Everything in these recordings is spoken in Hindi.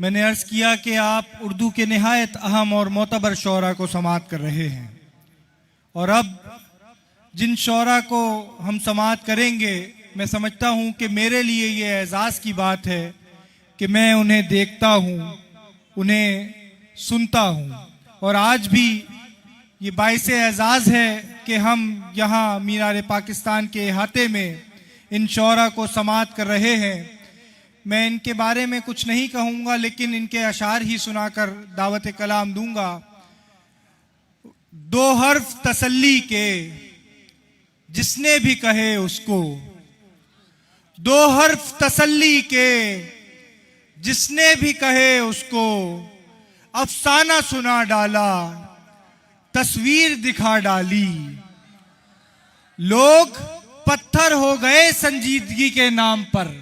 मैंने अर्ज़ किया कि आप उर्दू के नहायत अहम और मोतबर शोरा को समाअत कर रहे हैं, और अब जिन शोरा को हम समाअत करेंगे, मैं समझता हूँ कि मेरे लिए ये एज़ाज़ की बात है कि मैं उन्हें देखता हूँ, उन्हें सुनता हूँ। और आज भी ये बाइसे एज़ाज़ है कि हम यहाँ मीनार पाकिस्तान के अहाते में इन शोरा को समाअत कर रहे हैं। मैं इनके बारे में कुछ नहीं कहूँगा, लेकिन इनके अशार ही सुनाकर दावत कलाम दूंगा। दो हर्फ तसल्ली के जिसने भी कहे उसको, दो हर्फ तसल्ली के जिसने भी कहे उसको, अफसाना सुना डाला, तस्वीर दिखा डाली। लोग पत्थर हो गए संजीदगी के नाम पर,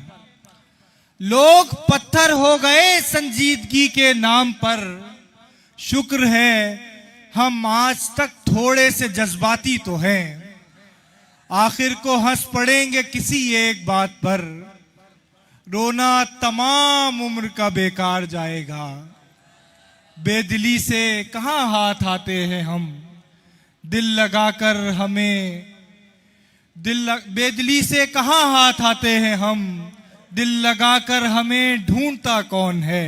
लोग पत्थर हो गए संजीदगी के नाम पर। शुक्र है हम आज तक थोड़े से जज्बाती तो हैं, आखिर को हंस पड़ेंगे किसी एक बात पर। रोना तमाम उम्र का बेकार जाएगा, बेदिली से कहाँ हाथ आते हैं हम, दिल लगाकर हमें बेदिली से कहाँ हाथ आते हैं हम, दिल लगाकर हमें ढूंढता कौन है।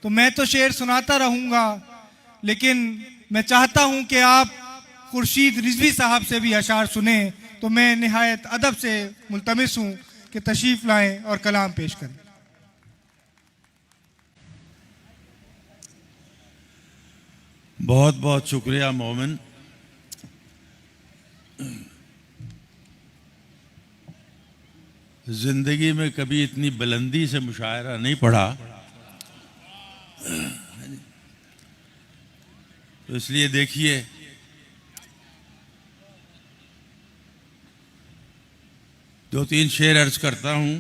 तो मैं तो शेर सुनाता रहूंगा, लेकिन मैं चाहता हूं कि आप खुर्शीद रिजवी साहब से भी अशार सुने। तो मैं निहायत अदब से मुल्तमिस हूं कि तशरीफ लाएं और कलाम पेश करें। बहुत बहुत शुक्रिया मोमिन। जिंदगी में कभी इतनी बुलंदी से मुशायरा नहीं पढ़ा, तो इसलिए देखिए दो तीन शेर अर्ज करता हूं।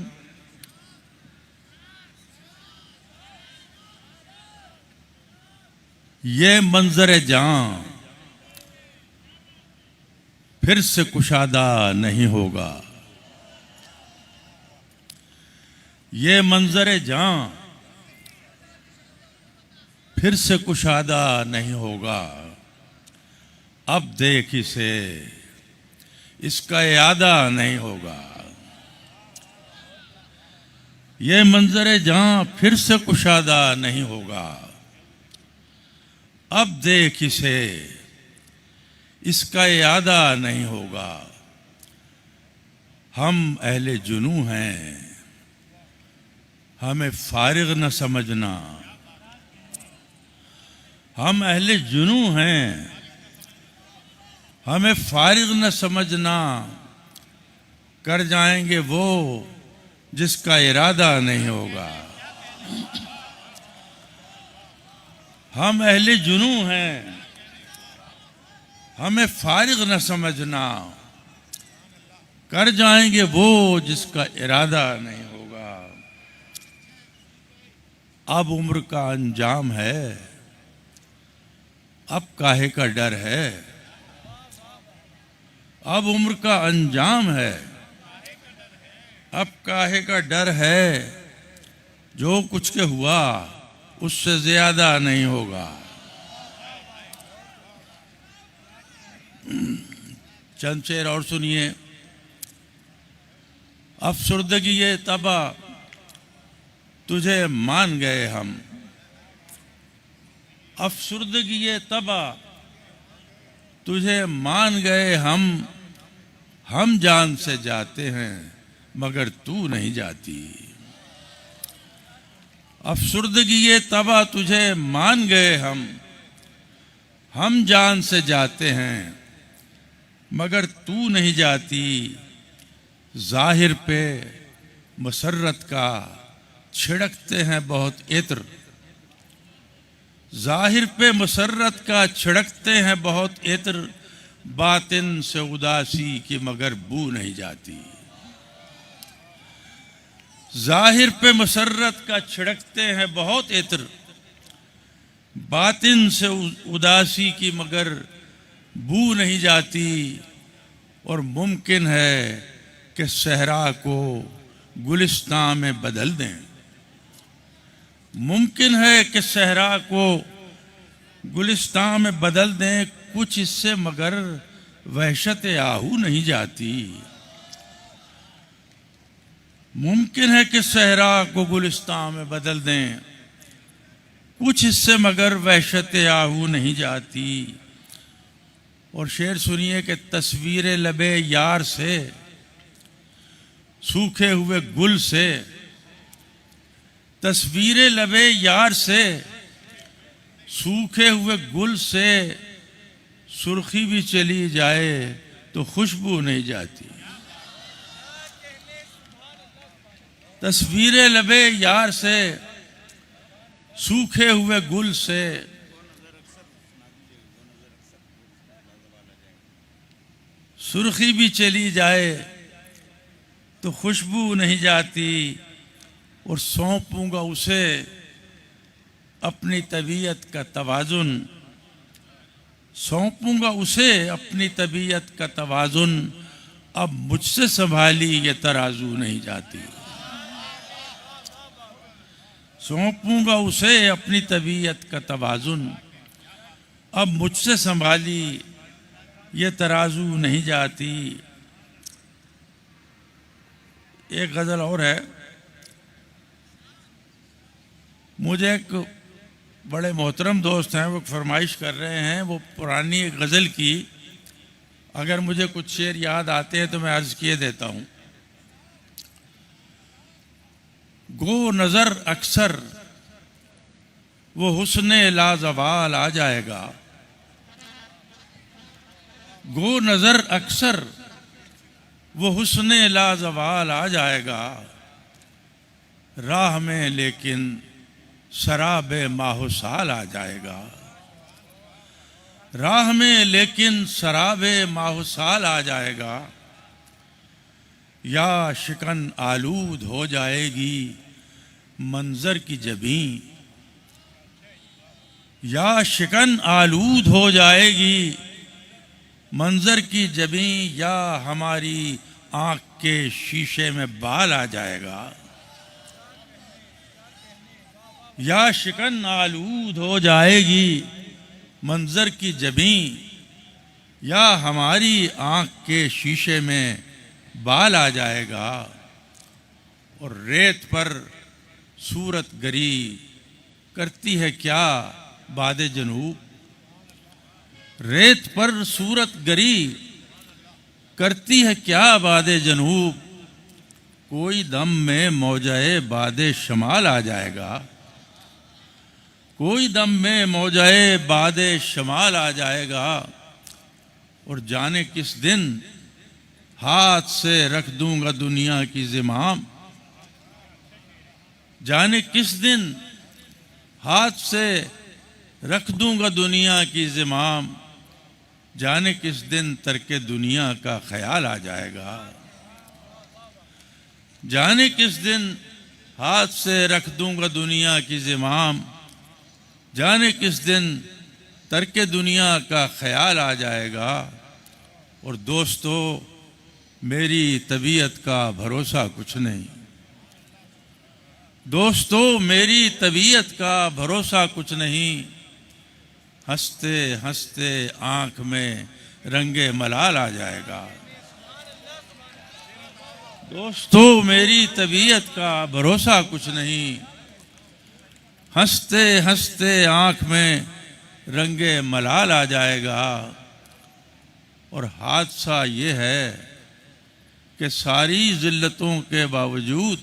ये मंजर जान फिर से कुशादा नहीं होगा, ये मंजर जान फिर से कुशादा नहीं होगा। अब देख इसे इसका यादा नहीं होगा, ये मंजर जान फिर से कुशादा नहीं होगा। अब देख इसे इसका यादा नहीं होगा। हम अहले जुनू हैं, हमें फारिग न समझना। हम अहले जुनू हैं, हमें फारिग न समझना। कर जाएंगे वो जिसका इरादा नहीं होगा। हम अहले जुनू हैं, हमें फारिग न समझना। कर जाएंगे वो जिसका इरादा नहीं होगा। अब उम्र का अंजाम है, अब काहे का डर है। अब उम्र का अंजाम है, अब काहे का डर है। जो कुछ के हुआ उससे ज्यादा नहीं होगा। चंद शेर और सुनिए। अफसुर्दगी ये तबा तुझे मान गए हम, अफसुर्दगी ये तबा तुझे मान गए हम जान से जाते हैं मगर तू नहीं जाती। अफसुर्दगी ये तबा तुझे मान गए हम जान से जाते हैं मगर तू नहीं जाती। जाहिर पे मसर्रत का छिड़कते हैं बहुत इत्र, जाहिर पे मसर्रत का छिड़कते हैं बहुत इत्र। बातिन से उदासी की मगर बू नहीं जाती। जाहिर पे मसर्रत का छिड़कते हैं बहुत इत्र, बातिन से उदासी की मगर बू नहीं जाती। और मुमकिन है कि सहरा को गुलिस्तान में बदल दें, मुमकिन है कि सहरा को गुलिस्तान में बदल दें कुछ इससे, मगर वहशत आहू नहीं जाती। मुमकिन है कि सहरा को गुलिस्तान में बदल दें कुछ इससे, मगर वहशत आहू नहीं जाती। और शेर सुनिए कि तस्वीर लबे यार से, सूखे हुए गुल से, तस्वीर लबे यार से, सूखे हुए गुल से, सुर्खी भी चली जाए तो खुशबू नहीं जाती। तस्वीर लबे यार से, सूखे हुए गुल से, सुर्खी भी चली जाए तो खुशबू नहीं जाती। और सौंपूंगा उसे अपनी तबीयत का तवाजुन, सौंपूंगा उसे अपनी तबीयत का तवाजुन, अब मुझसे संभाली ये तराजू नहीं जाती। सौंपूंगा उसे अपनी तबीयत का तवाजुन, अब मुझसे संभाली ये तराजू नहीं जाती। एक गजल और है। मुझे एक बड़े मोहतरम दोस्त हैं, वो फरमाइश कर रहे हैं, वो पुरानी एक गज़ल की, अगर मुझे कुछ शेर याद आते हैं तो मैं अर्ज़ किए देता हूँ। गो नज़र अक्सर वो हुस्ने लाजवाल आ जाएगा, गो नज़र अक्सर वो हुस्ने लाजवाल आ जाएगा, राह में लेकिन शराबे माहुसाल आ जाएगा, राह में लेकिन शराबे माहुसाल आ जाएगा। या शिकन आलूद हो जाएगी मंजर की जबीं, या शिकन आलूद हो जाएगी मंजर की जबीं, या हमारी आँख के शीशे में बाल आ जाएगा। या शिकन आलूद हो जाएगी मंजर की जबीं, या हमारी आँख के शीशे में बाल आ जाएगा। और रेत पर सूरत गरी करती है क्या बादे जनूब, रेत पर सूरत गरी करती है क्या बादे जनूब, कोई दम में मौजाए बादे शमाल आ जाएगा, कोई दम में मौजाए बादे शमाल आ जाएगा। और जाने किस दिन हाथ से रख दूंगा दुनिया की ज़िमाम, जाने किस दिन हाथ से रख दूंगा दुनिया की ज़िमाम, जाने किस दिन तरके दुनिया का ख्याल आ जाएगा, जाने किस दिन हाथ से रख दूंगा दुनिया की ज़िमाम, जाने किस दिन तरके दुनिया का ख्याल आ जाएगा। और दोस्तों मेरी तबीयत का भरोसा कुछ नहीं, दोस्तों मेरी तबीयत का भरोसा कुछ नहीं, हंसते हंसते आंख में रंगे मलाल आ जाएगा। दोस्तों मेरी तबीयत का भरोसा कुछ नहीं, हंसते हंसते आंख में रंगे मलाल आ जाएगा। और हादसा ये है कि सारी जिल्लतों के बावजूद,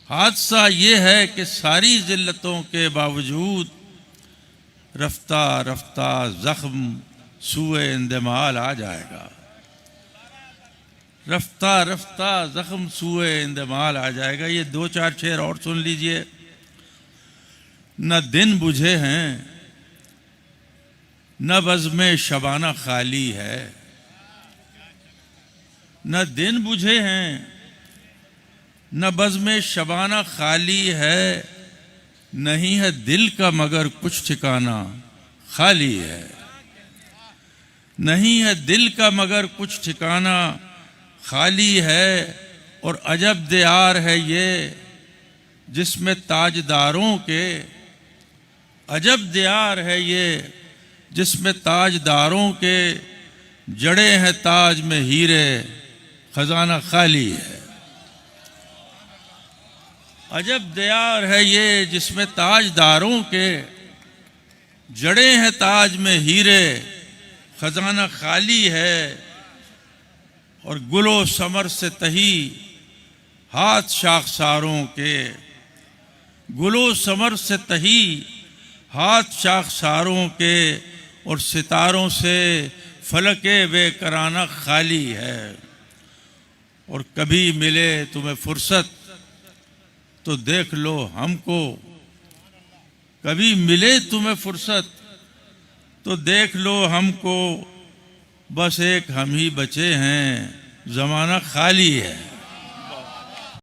हादसा ये है कि सारी जिल्लतों के बावजूद रफ्ता रफ्ता जख्म सूए इंदमाल आ जाएगा, रफ्ता रफ्ता जख्म सूए इंदमाल आ जाएगा। ये दो चार शेर और सुन लीजिए। न दिन बुझे हैं न बज़्म शबाना खाली है, न दिन बुझे हैं न बज़्म शबाना खाली है, नहीं है दिल का मगर कुछ ठिकाना खाली है, नहीं है दिल का मगर कुछ ठिकाना खाली है। और अजब दियार है ये जिसमें ताजदारों के अजब दियार है ये, जिसमें ताजदारों के जड़े हैं ताज में हीरे, खजाना खाली है। अजब दियार है ये जिसमें ताजदारों के जड़े हैं ताज में हीरे, खजाना खाली है। और गुलो समर से तही हाथ शाखसारों के, गुलो समर से तही हाथ शाखसारों के, और सितारों से फलके बेकराना खाली है। और कभी मिले तुम्हें फुर्सत तो देख लो हमको, कभी मिले तुम्हें फुर्सत तो देख लो हमको, बस एक हम ही बचे हैं, जमाना खाली है।